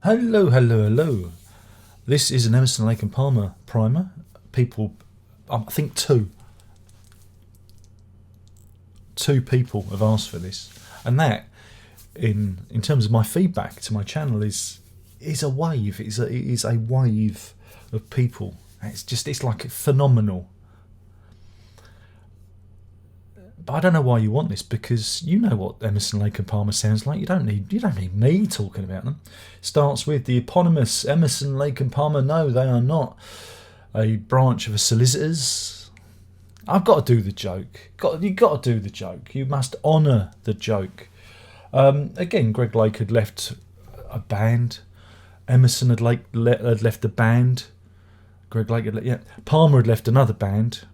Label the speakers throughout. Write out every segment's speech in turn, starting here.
Speaker 1: Hello, hello, hello. This is an Emerson, Lake and Palmer primer. People, I think two people have asked for this, and that, in terms of my feedback to my channel, is a wave. It is a wave of people. It's like phenomenal. But I don't know why you want this, because you know what Emerson, Lake and Palmer sounds like. You don't need me talking about them. Starts with the eponymous Emerson, Lake and Palmer. No, they are not a branch of a solicitors. I've got to do the joke. You got to do the joke. You must honour the joke. Again, Greg Lake had left a band. Emerson had left a band. Greg Lake had Palmer had left another band.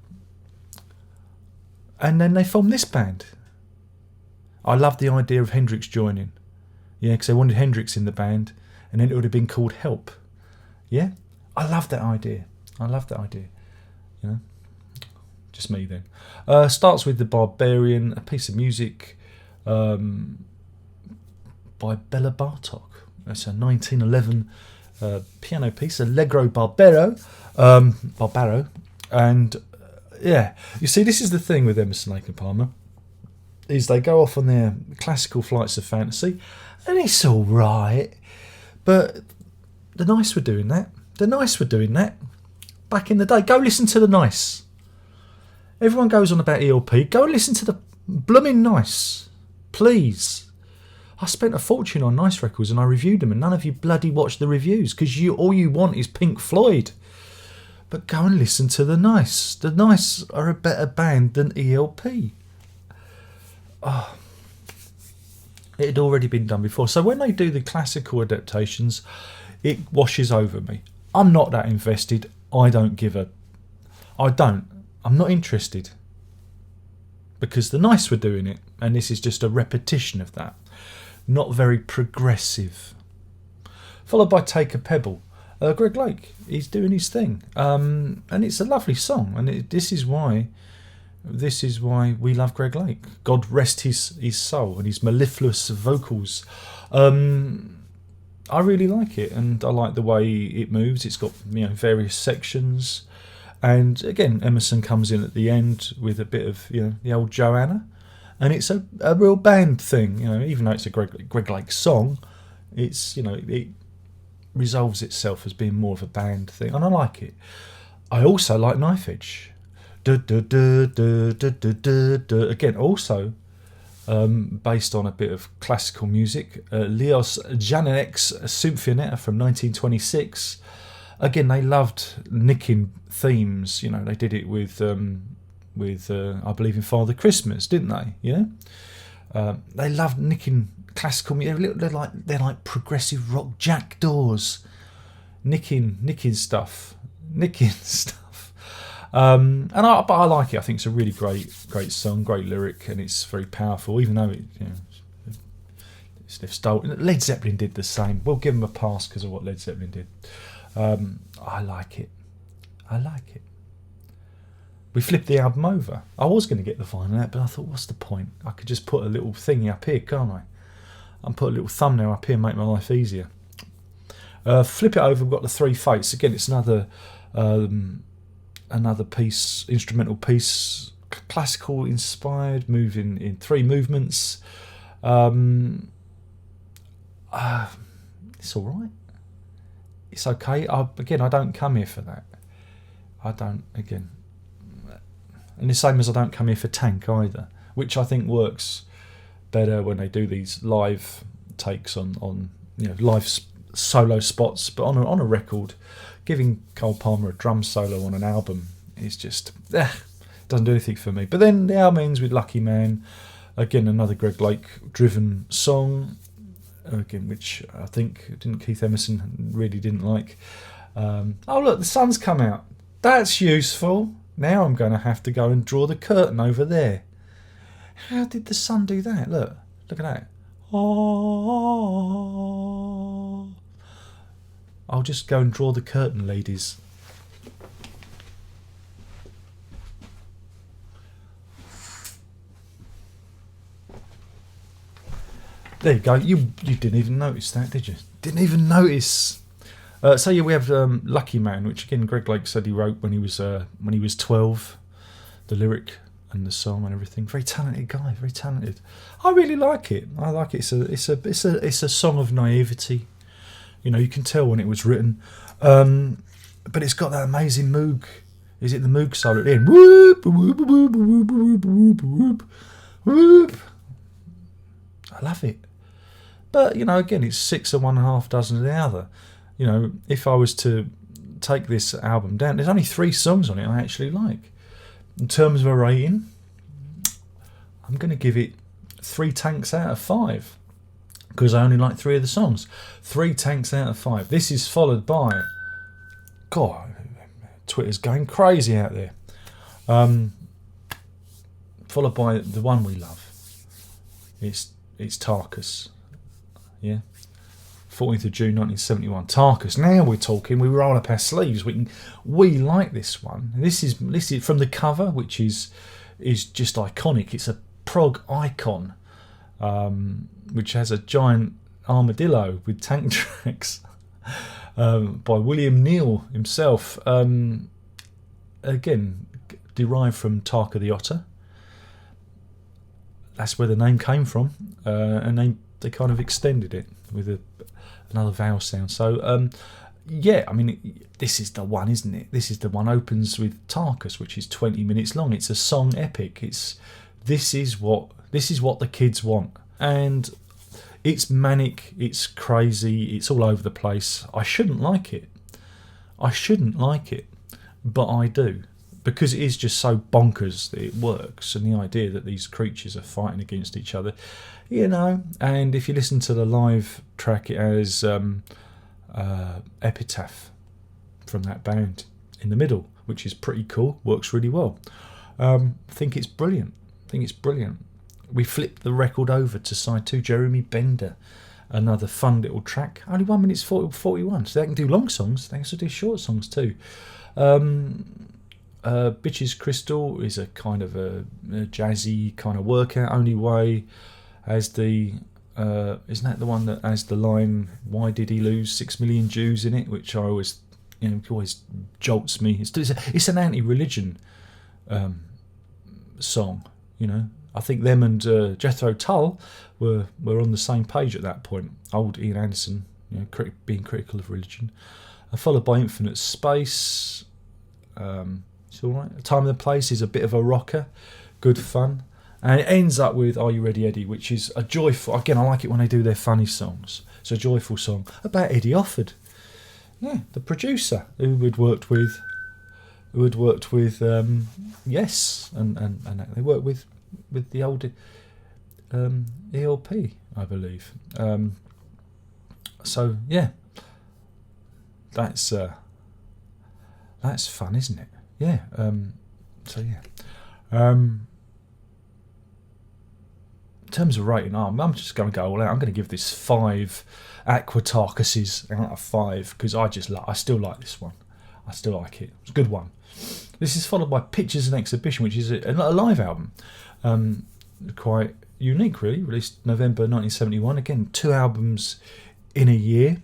Speaker 1: And then they formed this band. I love the idea of Hendrix joining. Yeah, because they wanted Hendrix in the band, and then it would have been called Help. Yeah? I love that idea. You know? Just me then. Starts with the Barbarian, a piece of music by Bella Bartok. It's a 1911 piano piece, Allegro Barbaro. And yeah, you see, this is the thing with Emerson, Lake and Palmer, is they go off on their classical flights of fantasy, and it's all right. But the Nice were doing that. Back in the day. Go listen to the Nice. Everyone goes on about ELP. Go and listen to the blooming Nice, please. I spent a fortune on Nice records, and I reviewed them, and none of you bloody watch the reviews, because all you want is Pink Floyd. But go and listen to the Nice. The Nice are a better band than ELP. Oh, it had already been done before. So when they do the classical adaptations, it washes over me. I'm not that invested. I'm not interested. Because the Nice were doing it, and this is just a repetition of that. Not very progressive. Followed by Take a Pebble. Greg Lake, he's doing his thing, and it's a lovely song, and this is why we love Greg Lake. God rest his soul and his mellifluous vocals. I really like it, and I like the way it moves. It's got various sections, and again Emerson comes in at the end with a bit of the old Joanna, and it's a real band thing. Even though it's a Greg Lake song, it's it resolves itself as being more of a band thing, and I like it. I also like Knife Edge. Again, also based on a bit of classical music. Leos Janáček's Symphonetta from 1926. Again, they loved nicking themes. They did it with I Believe in Father Christmas, didn't they? They loved nicking classical music. They're like progressive rock jackdaws, nicking stuff. But I like it. I think it's a really great song, great lyric, and it's very powerful. Even though they've stolen. Led Zeppelin did the same. We'll give them a pass because of what Led Zeppelin did. I like it. We flipped the album over. I was going to get the vinyl out, but I thought, what's the point? I could just put a little thingy up here, can't I? And put a little thumbnail up here and make my life easier. Flip it over, we've got the Three Fates. Again, it's another piece, instrumental piece, classical inspired, moving in three movements. It's all right. It's okay. I don't come here for that. And the same as I don't come here for Tank either, which I think works better when they do these live takes on live solo spots, but on a record, giving Cole Palmer a drum solo on an album is just doesn't do anything for me. But then the album ends with Lucky Man, again another Greg Lake driven song, again which I think Keith Emerson really didn't like. Oh look, the sun's come out. That's useful. Now I'm going to have to go and draw the curtain over there. How did the sun do that? Look at that. Oh. I'll just go and draw the curtain, ladies. There you go. You didn't even notice that, did you? Didn't even notice. So yeah, we have Lucky Man, which again Greg Lake said he wrote when he was 12. The lyric and the song and everything. Very talented guy. Very talented. I really like it. I like it. It's a song of naivety. You know, you can tell when it was written. But it's got that amazing Moog. Is it the Moog solo at the end? Whoop, whoop, whoop, whoop, whoop, whoop, whoop, whoop. I love it. But, you know, again, it's 6 of one and a half dozen of the other. You know, if I was to take this album down, there's only 3 songs on it I actually like. In terms of a rating, I'm going to give it 3 tanks out of 5. Because I only like 3 of the songs. 3 tanks out of 5. This is followed by... God, Twitter's going crazy out there. Followed by the one we love. It's Tarkus. Yeah. 14th of June 1971. Tarkus. Now we're talking. We roll up our sleeves. We like this one. This is from the cover, which is just iconic. It's a prog icon, which has a giant armadillo with tank tracks by William Neal himself. Again, derived from Tarka the Otter. That's where the name came from, and they kind of extended it with another vowel sound. So yeah, I mean, this is the one, isn't it? This is the one. Opens with Tarkus, which is 20 minutes long. It's a song epic. This is what the kids want, and it's manic, it's crazy, it's all over the place. I shouldn't like it, but I do, because it is just so bonkers that it works, and the idea that these creatures are fighting against each other, you know. And if you listen to the live track, it has Epitaph from that band in the middle, which is pretty cool, works really well. I think it's brilliant. We flipped the record over to side 2, Jeremy Bender, another fun little track, only 1 minute 41, so they can do long songs, they can also do short songs too. Bitches Crystal is a kind of a jazzy kind of workout only way, as the isn't that the one that has the line, why did he lose 6 million Jews in it, which I always, you know, always jolts me. It's an anti-religion song, you know. I think them and Jethro Tull were on the same page at that point. Old Ian Anderson, you know, being critical of religion, followed by Infinite Space. It's all right. Time and the Place is a bit of a rocker, good fun, and it ends up with Are You Ready, Eddie, which is a joyful. Again, I like it when they do their funny songs. It's a joyful song about Eddie Offord, yeah, the producer who we'd worked with. Yes, and they worked with the old ELP, I believe. So yeah, that's fun, isn't it? Yeah. So yeah. In terms of rating, I'm just going to go all out. I'm going to give this 5 Aqua Tarkuses out of 5, because I still like this one. I still like it. It's a good one. This is followed by Pictures and Exhibition, which is a live album. Quite unique, really. Released November 1971. Again, 2 albums in a year.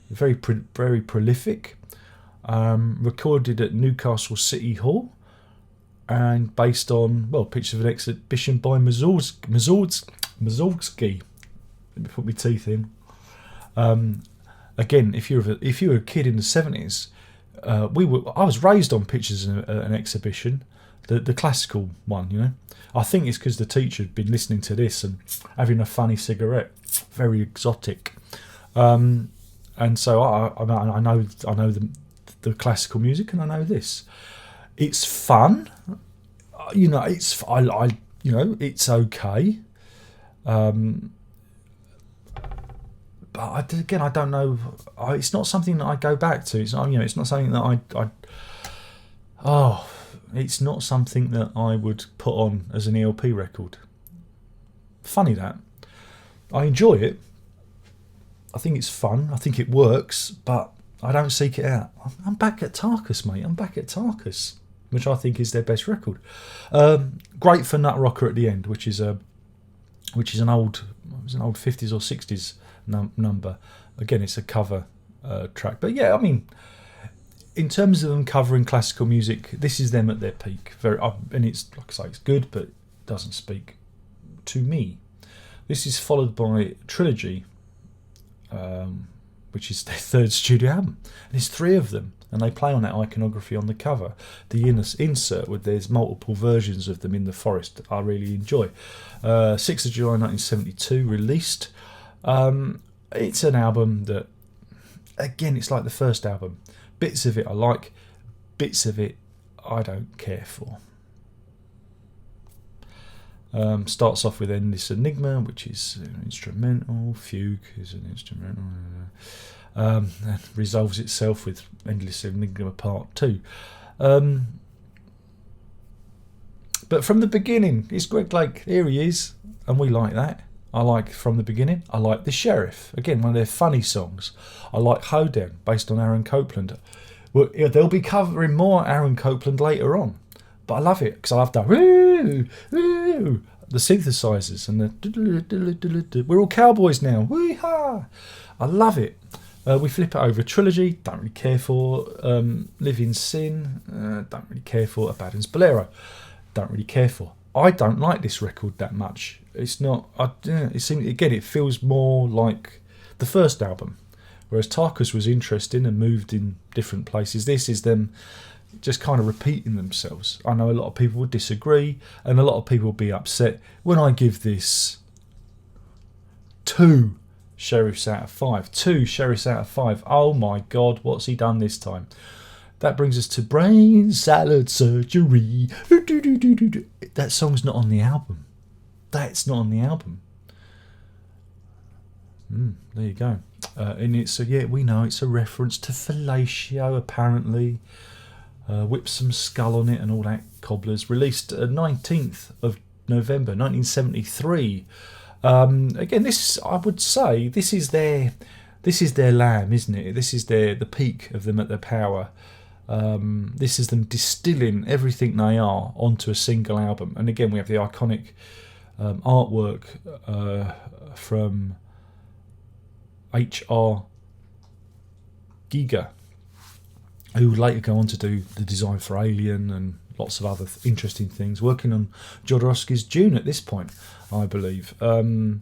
Speaker 1: Very prolific. Recorded at Newcastle City Hall, and based on, well, Pictures of an Exhibition by Mussorgsky. Let me put my teeth in. Again, if you were a kid in the 70s, I was raised on Pictures of an Exhibition, the classical one, you know. I think it's because the teacher had been listening to this and having a funny cigarette, very exotic. And so I know the classical music, and I know this. It's fun, you know. It's it's okay. But again, I don't know. It's not something that I go back to. It's not, it's not something that it's not something that I would put on as an ELP record. Funny that. I enjoy it. I think it's fun. I think it works, but I don't seek it out. I'm back at Tarkus, mate. I'm back at Tarkus, which I think is their best record. Great for Nut Rocker at the end, which is which is an old 50s or 60s number. Again, it's a cover track. But yeah, I mean, in terms of them covering classical music, this is them at their peak. And it's, like I say, it's good, but it doesn't speak to me. This is followed by Trilogy, which is their third studio album. And there's 3 of them, and they play on that iconography on the cover. The insert with there's multiple versions of them in the forest I really enjoy. 6th of July 1972 released. It's an album that, again, it's like the first album. Bits of it I like, bits of it I don't care for. Starts off with Endless Enigma, which is an instrumental. Fugue is an instrumental. And resolves itself with Endless Enigma Part 2. But from the beginning, it's Greg Lake. Here he is, and we like that. I like From the Beginning. I like The Sheriff. Again, one of their funny songs. I like Hoedown, based on Aaron Copland. Well, they'll be covering more Aaron Copland later on. But I love it, because I love the woo, woo, the synthesizers and the we're all cowboys now. Wee-ha! I love it. We flip it over. Trilogy, don't really care for. Live in Sin, don't really care for. Abaddon's Bolero, don't really care for. I don't like this record that much. It's not. It feels more like the first album, whereas Tarkus was interesting and moved in different places. This is them just kind of repeating themselves. I know a lot of people would disagree, and a lot of people will be upset when I give this 2 sheriffs out of 5. 2 sheriffs out of 5. Oh my God, what's he done this time? That brings us to Brain Salad Surgery. That song's not on the album. That's not on the album. There you go. And it's we know it's a reference to fellatio, apparently. Whip some skull on it and all that cobblers. Released 19th of November 1973. Again, this, I would say, this is their lamb, isn't it? This is the peak of them at their power. This is them distilling everything they are onto a single album. And again, we have the iconic artwork from H.R. Giger, who would later go on to do the design for Alien and lots of other interesting things, working on Jodorowsky's Dune at this point, I believe. And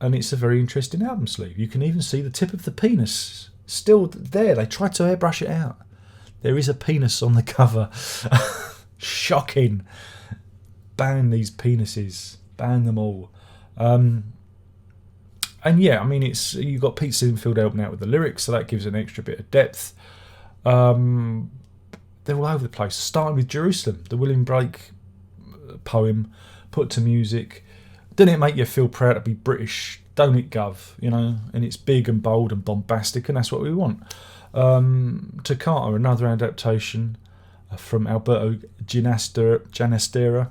Speaker 1: it's a very interesting album sleeve. You can even see the tip of the penis still there. They tried to airbrush it out. There is a penis on the cover. Shocking. Ban these penises. Ban them all. And yeah, I mean, you've got Pete Sinfield helping out with the lyrics, so that gives an extra bit of depth. They're all over the place. Starting with Jerusalem, the William Blake poem put to music. Doesn't it make you feel proud to be British? Don't it, Gov? You know, and it's big and bold and bombastic, and that's what we want. Toccata, another adaptation from Alberto Ginastera.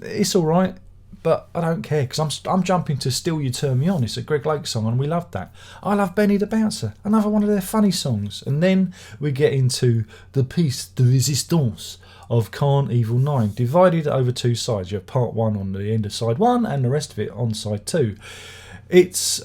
Speaker 1: It's all right, but I don't care, because I'm jumping to Still You Turn Me On. It's a Greg Lake song, and we love that. I love Benny the Bouncer, another one of their funny songs. And then we get into the piece de résistance of Khan Evil 9, divided over 2 sides. You have part 1 on the end of side 1 and the rest of it on side 2. It's,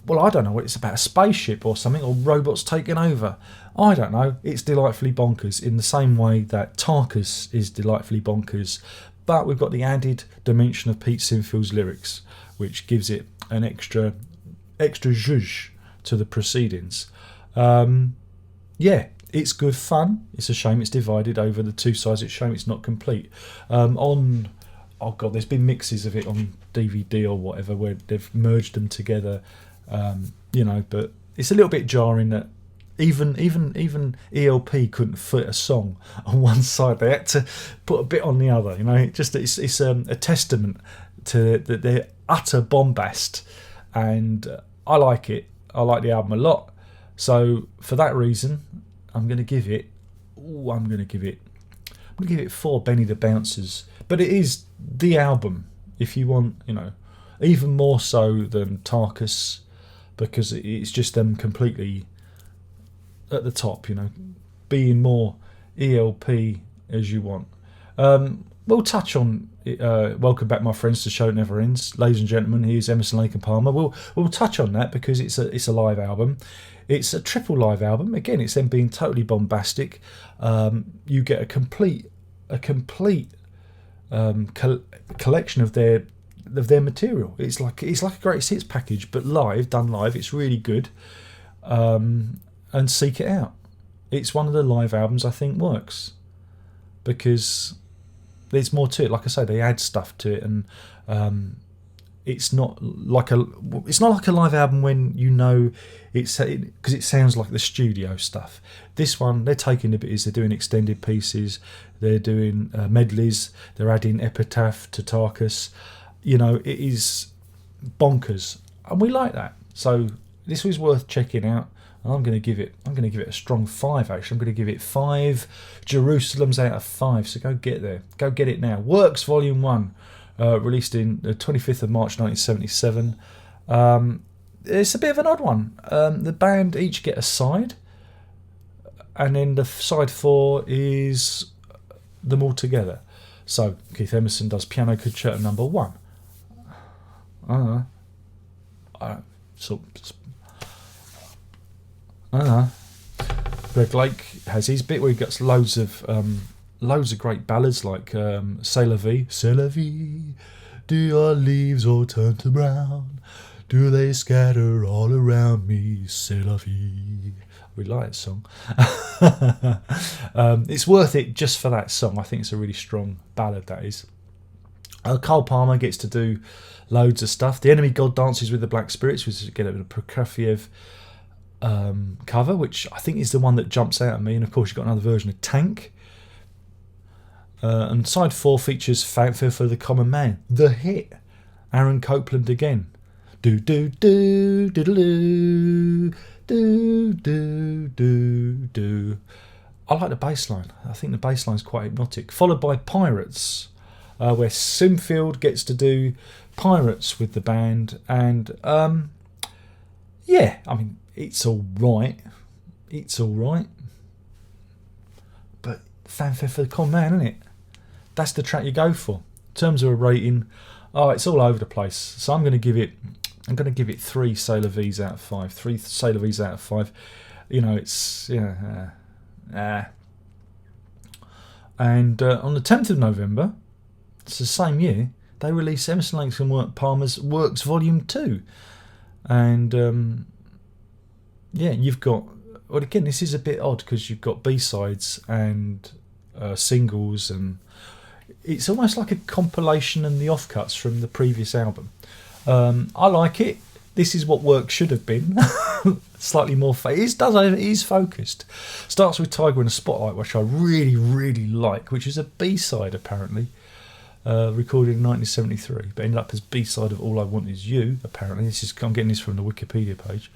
Speaker 1: well, I don't know, it's about a spaceship or something, or robots taking over. I don't know. It's delightfully bonkers in the same way that Tarkus is delightfully bonkers. But we've got the added dimension of Pete Sinfield's lyrics, which gives it an extra zhuzh to the proceedings. It's good fun. It's a shame it's divided over the 2 sides. It's a shame it's not complete. There's been mixes of it on DVD or whatever where they've merged them together. But it's a little bit jarring that even ELP couldn't fit a song on one side. They had to put a bit on the other. It's a testament to their utter bombast, and I like it. I like the album a lot. So for that reason, I'm going to give it 4 Benny the Bouncers. But it is the album, if you want, even more so than Tarkus, because it's just them completely at the top, being more ELP as you want. we'll touch on Welcome Back, My Friends, The Show Never Ends. Ladies and gentlemen, here's Emerson, Lake and Palmer. We'll touch on that because it's a live album. It's a triple live album. Again, it's them being totally bombastic. You get a complete collection of their material. It's like a greatest hits package, but done live. It's really good. And seek it out. It's one of the live albums I think works because there's more to it. Like I say, they add stuff to it, and it's not like a live album when you know it's because it sounds like the studio stuff. This one, they're taking liberties. They're doing extended pieces. They're doing medleys. They're adding Epitaph to Tarkus. You know, it is bonkers, and we like that. So this was worth checking out. And I'm going to give it a strong 5. Actually, I'm going to give it 5 Jerusalems out of 5. So go get it now. Works Volume 1, released in the 25th of March 1977. It's a bit of an odd one. The band each get a side, and then the side 4 is them all together. So Keith Emerson does Piano Concerto number 1. Greg Lake has his bit where he gets loads of great ballads like C'est la vie, do your leaves all turn to brown, do they scatter all around me, C'est la vie. We like that song. It's worth it just for that song. I think it's a really strong ballad, that is. Carl Palmer gets to do loads of stuff. The Enemy God Dances with the Black Spirits, which is again a Prokofiev cover, which I think is the one that jumps out at me. And of course you've got another version of Tank, and side 4 features Fanfare for the Common Man, the hit, Aaron Copland again. Do do do do do do do do do. I like the bass line. I think the bass line's quite hypnotic. Followed by Pirates, where Simfield gets to do Pirates with the band, and yeah, I mean, it's all right. But Fanfare for the Common Man, isn't it? That's the track you go for. In terms of a rating, it's all over the place. So I'm going to give it 3 C'est la Vies out of 5. 3 C'est la Vies out of 5. You know, it's And on the 10th of November, it's the same year, they released Emerson, Lake and Palmer's Works Volume 2. And yeah, you've got, well, again, this is a bit odd because you've got B-sides and singles, and it's almost like a compilation and the offcuts from the previous album. I like it. This is what Work should have been. Slightly more it is focused. Starts with Tiger in a Spotlight, which I really, really like, which is a B-side apparently, recorded in 1973, but ended up as B-side of All I Want Is You, apparently. I'm getting this from the Wikipedia page.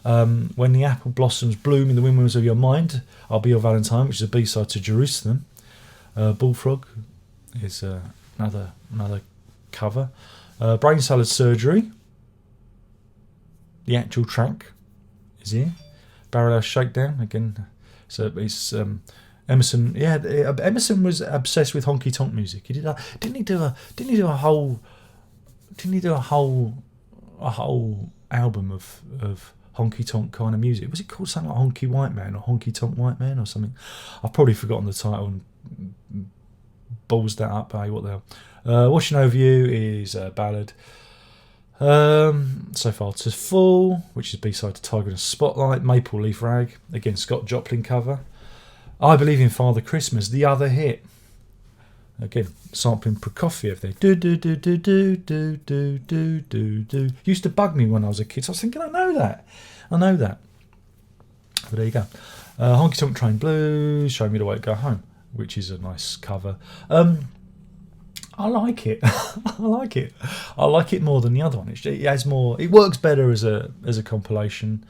Speaker 1: When the Apple Blossoms Bloom in the Windmills of Your Mind, I'll Be Your Valentine, which is a B-side to Jerusalem. Bullfrog is another cover. Brain Salad Surgery, the actual track, is here. Barrel House Shakedown, again. So it's Emerson. Yeah, Emerson was obsessed with honky tonk music. He did. Didn't he do a whole album of honky tonk kind of music? Was it called something like Honky White Man or Honky Tonk White Man or something? I've probably forgotten the title and balls that up. Hey, what the hell? Watching Over You is a ballad. So Far to Fall, which is B-side to Tiger in a Spotlight. Maple Leaf Rag, again Scott Joplin cover. I Believe in Father Christmas, the other hit. Again, sampling Prokofiev there. Do do do do do do do do do do. Used to bug me when I was a kid. So I was thinking, I know that. But there you go. Honky Tonk Train Blues, Show Me the Way to Go Home, which is a nice cover. I like it. I like it more than the other one. It has more. It works better as a compilation,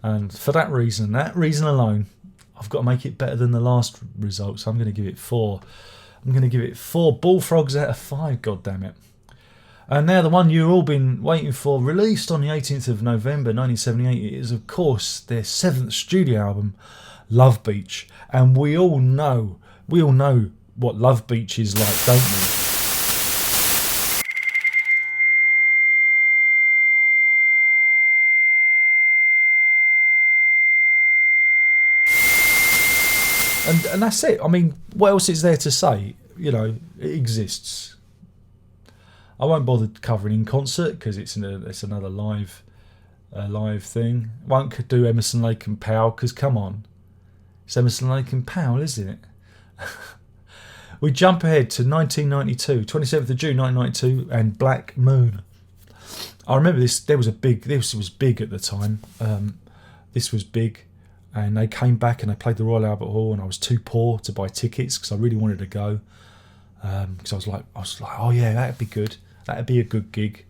Speaker 1: and for that reason alone, I've got to make it better than the last result. So I'm going to give it 4. I'm going to give it 4 bullfrogs out of 5. God damn it! And now the one you've all been waiting for, released on the 18th of November 1978, is of course their 7th studio album, Love Beach, and we all know what Love Beach is like, don't we? And that's it. I mean, what else is there to say? You know, it exists. I won't bother covering in concert because it's another live thing. Won't do Emerson, Lake and Powell because come on, it's Emerson, Lake and Powell, isn't it? We jump ahead to 1992, 27th of June 1992, and Black Moon. I remember this. This was big at the time. This was big. And they came back and they played the Royal Albert Hall, and I was too poor to buy tickets because I really wanted to go. Because I was like, oh yeah, that'd be good. That'd be a good gig.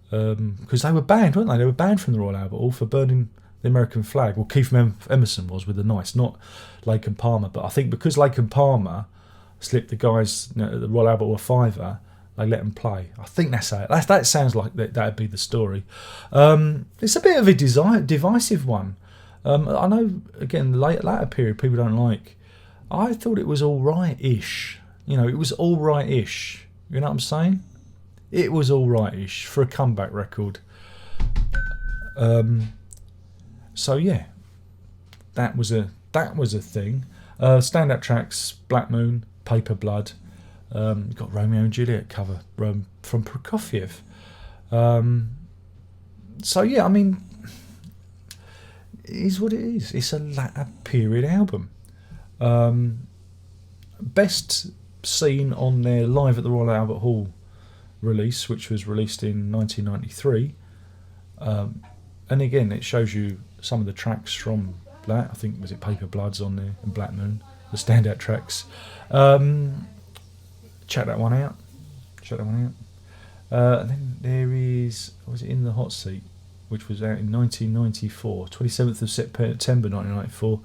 Speaker 1: Because they were banned, weren't they? They were banned from the Royal Albert Hall for burning the American flag. Well, Keith Emerson was with the Nice, not Lake and Palmer. But I think because Lake and Palmer slipped the guys at the Royal Albert Hall a fiver, they let them play. I think that's how that sounds like that'd be the story. It's a bit of a divisive one. I know, again, the latter period people don't like. I thought it was all right-ish. You know, it was all right-ish. You know what I'm saying? It was all right-ish for a comeback record. So yeah, that was a thing. Standout tracks: Black Moon, Paper Blood. You've got Romeo and Juliet cover from Prokofiev. So yeah, I mean, it is what it is. It's a latter period album. Best seen on their Live at the Royal Albert Hall release, which was released in 1993. And again, it shows you some of the tracks from that. I think, was it Paper Bloods on there and Black Moon, the standout tracks. Check that one out. And then there is, was it In the Hot Seat, which was out in 1994, 27th of September 1994.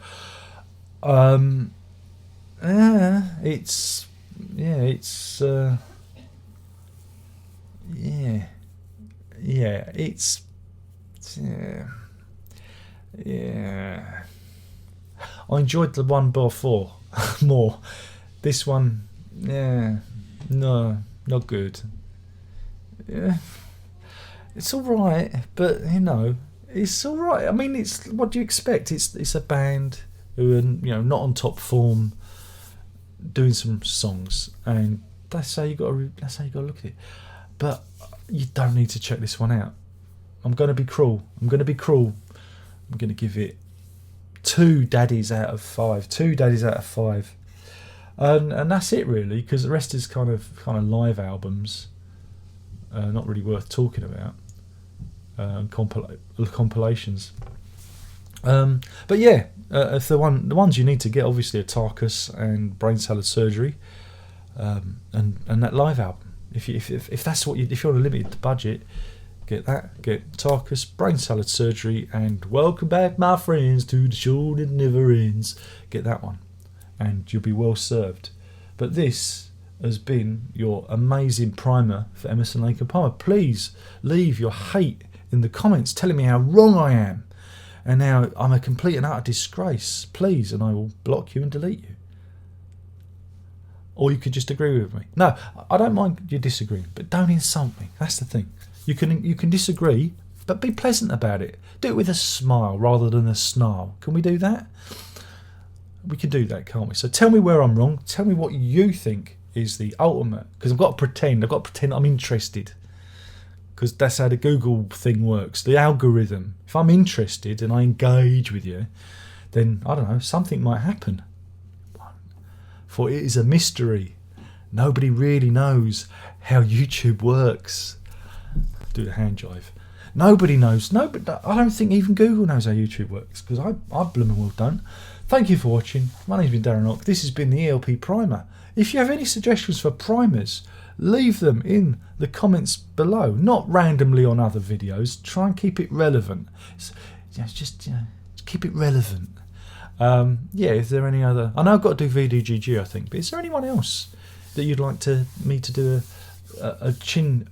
Speaker 1: I enjoyed the one before more. This one, no, not good. Yeah. It's all right, but you know, it's all right. I mean, it's what do you expect? It's a band who are, you know, not on top form, doing some songs, and that's how you got to look at it. But you don't need to check this one out. I'm going to be cruel. I'm going to give it 2 daddies out of 5. 2 daddies out of 5, and that's it really, because the rest is kind of live albums, not really worth talking about. Compilations. But yeah, if the ones you need to get obviously are Tarkus and Brain Salad Surgery, and that live album. If that's what if you're on a limited budget, get that. Get Tarkus, Brain Salad Surgery, and Welcome Back, My Friends, to the Show That Never Ends. Get that one, and you'll be well served. But this has been your amazing primer for Emerson, Lake and Palmer. Please leave your hate in the comments telling me how wrong I am and how I'm a complete and utter disgrace, please, and I will block you and delete you. Or you could just agree with me. No, I don't mind you disagreeing, but don't insult me. That's the thing. You can disagree, but be pleasant about it. Do it with a smile rather than a snarl. Can we do that? We can do that, can't we? So tell me where I'm wrong. Tell me what you think is the ultimate, because I've got to pretend I'm interested, because that's how the Google thing works, the algorithm. If I'm interested and I engage with you, then I don't know, something might happen. For it is a mystery. Nobody really knows how YouTube works. Do the hand jive. Nobody knows. I don't think even Google knows how YouTube works, because I blooming well don't. Thank you for watching. My name's been Darren Ock. This has been the ELP Primer. If you have any suggestions for primers, leave them in the comments below, not randomly on other videos. Try and keep it relevant. Just keep it relevant. Is there any other? I know I've got to do VDGG, I think, but is there anyone else that you'd like me to do a chin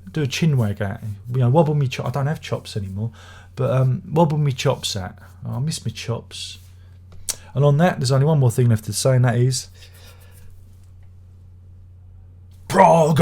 Speaker 1: wag at? You know, wobble me chop. I don't have chops anymore, but wobble me chops at. Oh, I miss my chops. And on that, there's only one more thing left to say, and that is, PROG